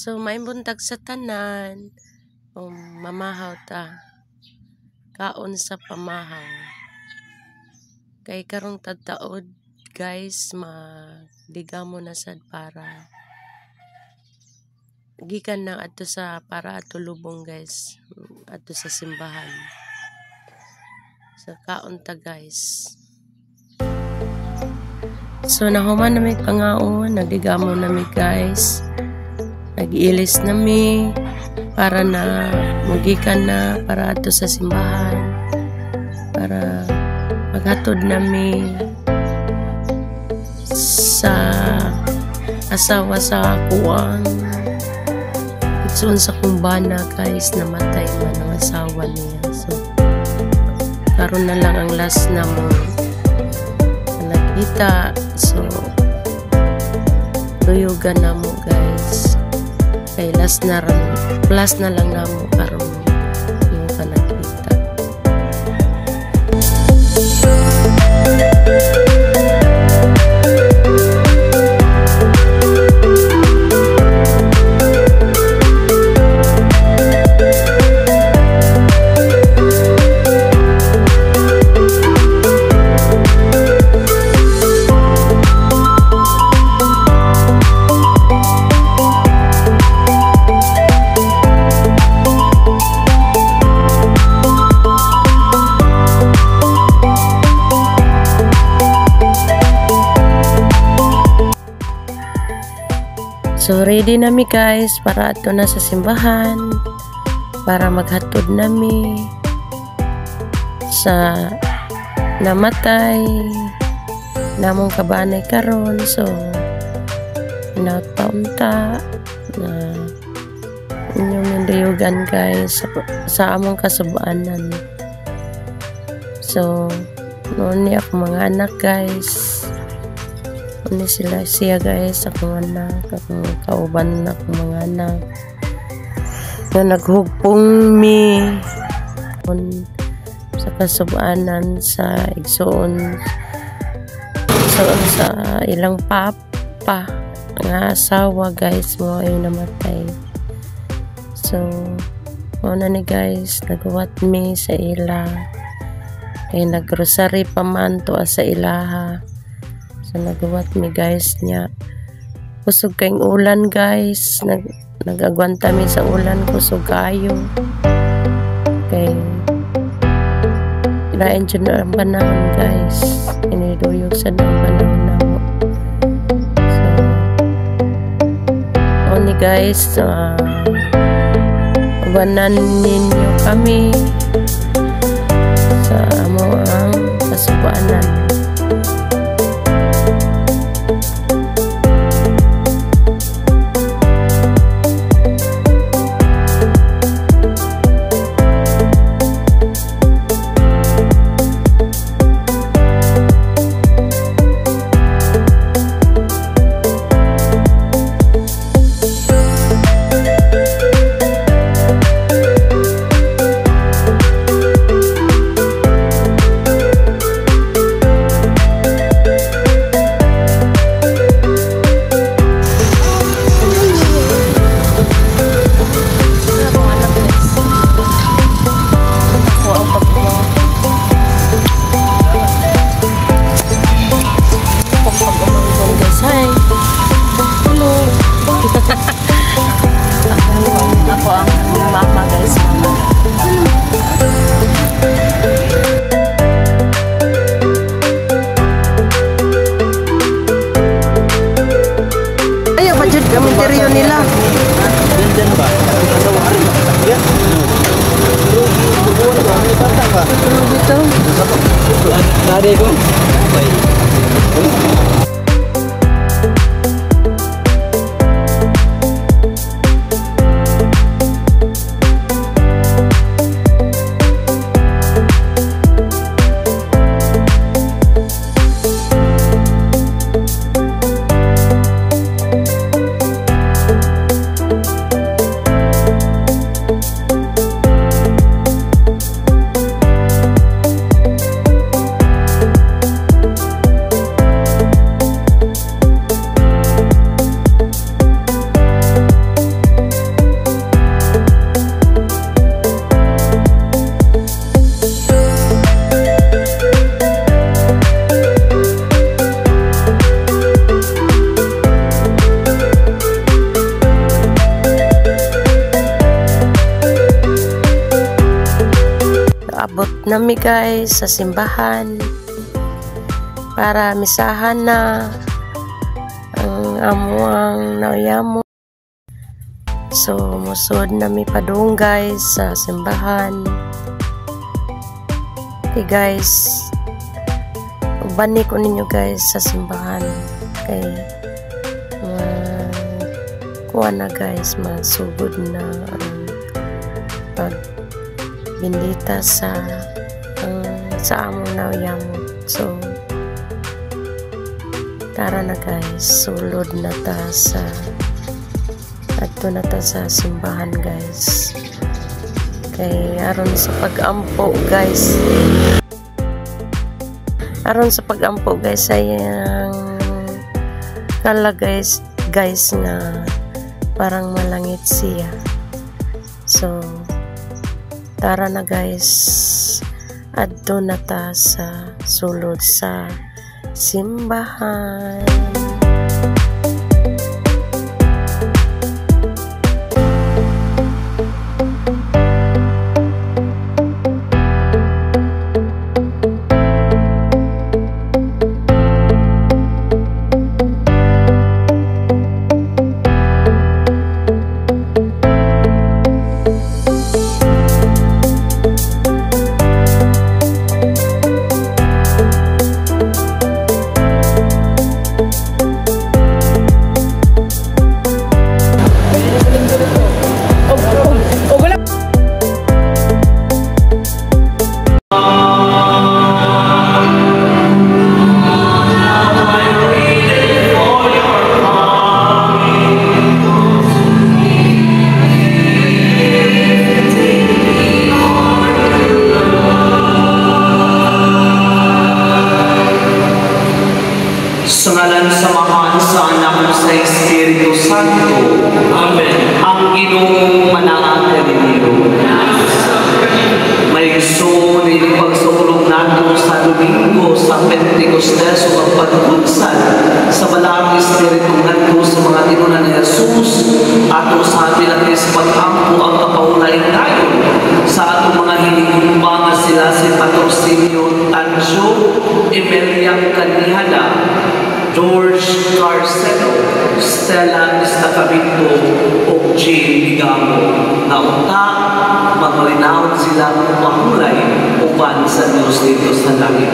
So may buntag sa tanan, mamahaw ta. Kaon sa pamahaw. Kay karong tagtaod guys, madigamo na sad para gikan na adto sa para ato lubong guys, adto sa simbahan. So kaon ta guys. So nahuman nami pangaon, nagdigamo nami guys. Nag-ilis nami para na magikan na para ato sa simbahan. Para maghatod nami sa asawa sa kuwang itsun sa kumbana guys, namatay man ang asawa niya. So karon na lang ang last na mo nakita. So luyugan na mo guys, kay last na lang na mo karon yung nakita. So ready nami guys para ato na sa simbahan, para maghatod nami sa namatay namong kabanay karon. So nautaunta na inyong nindayugan guys sa among kasubanan. So noon ni ako mga anak guys, ano siya guys, akong anak, akong kauban na akong mga anak na naghugpong mi sa kasubanan sa igsoon sa ilang papa nga asawa guys mo ay namatay. So una ni guys, nagawat mi sa ila kay nagrosary pa man to sa ilaha. So nagawat mi guys niya. Kusog kayong ulan guys. Nagagwanta mi sa ulan, kusog kayo. Kay lain dyan na ang panahon guys. Iniduyog sa ng panahon na mo. So oni guys, ubanan ninyo kami sa amo ang kasubanan. Ako ang mama guys. Ayaw ba dyan kamenteryo nila? Diyan ba? Dito? Nari ko? Naabot nami guys sa simbahan para misahan na ang amuang nauyamo. So musod nami padung guys sa simbahan. Okay guys, ubani ko ninyo guys sa simbahan kay kuha na guys, masugod na pagbindita sa among nauyamo. So tara na guys, sulod na ta sa adto na ta sa simbahan guys. Kay aron sa pag-ampo guys. Aron sa pag-ampo guys sayang kala guys nga parang malangit siya. So tara na guys, adto na ta sa sulod sa simbahan. Sa ngalan samahan sa anak sa Espiritu Santo. Amen. Ang Ginoong mananatili. May gusto nito pagsulog nato sa Domingo sa Pentecostes o pagpagpunsan sa Balang Espiritu nato sa mga tinunan ni Jesus ato sa atin sa pag-ampo ang kapaulain tayo sa atong mga hinigumba nga sila si Patrocinio Tancho, Emilia Canihala, George Carceno, Stella Estacamito, o Jane Ligamo. Naunta, magmalinaon sila ng mahulay upan sa Diyos dito sa langit.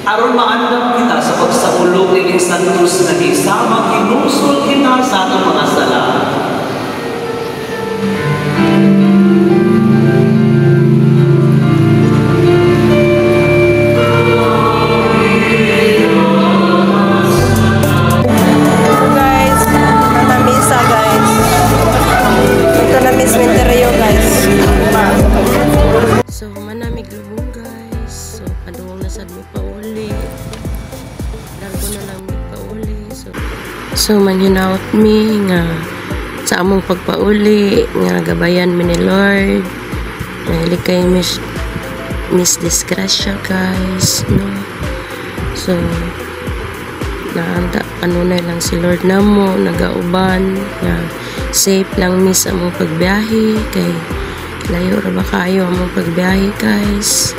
Aron maandam kita sa pagsaulog ng Santos na misa, maghinusol kita sa atong mga sala. So manamig lubong guys. So paduwang na sad mi pauli. Dargo na lang mi pauli. So manhinaut mi nga sa among pagpauli nga gabayan mi ni Lord. Mahilig kay Miss Disgrasya guys, no. So naanda kanunay lang si Lord namo nagauban nga safe lang mi sa among pagbiyahe kay layo ra ba kayo among pagbiyahe guys.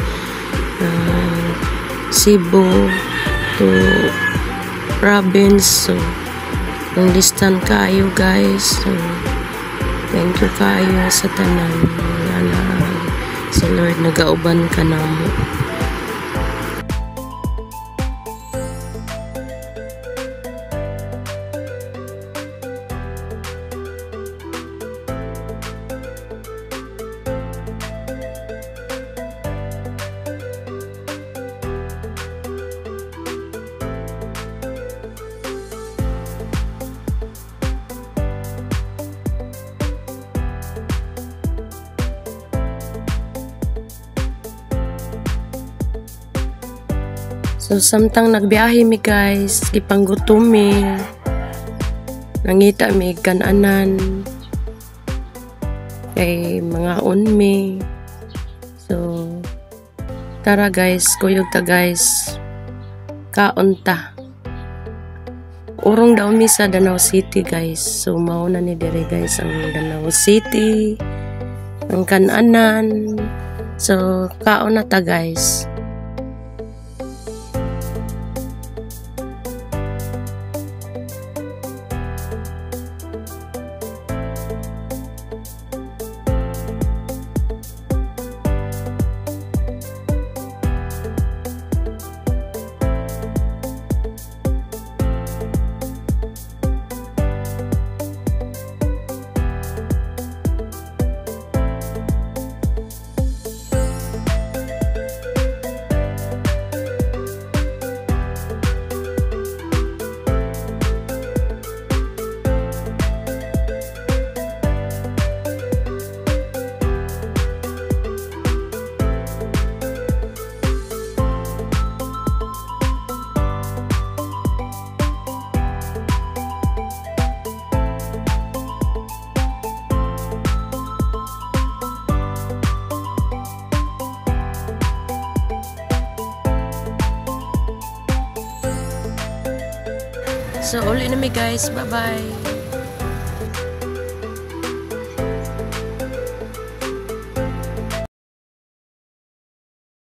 Cebu to province, so long distance kayo guys. So thank you kayo sa tanan nga si Lord nagauban ka namo. So samtang nagbiyahe mi guys, gipanggutom mi. Nangita mi kananan kay mga unmi. So tara guys, kuyog ta guys. Kaunta. Urong daw mi sa Danau City guys. So mao na ni dire guys ang Danau City. Ang kananan So, kaon na ta guys. So, uli na mi guys. Bye-bye.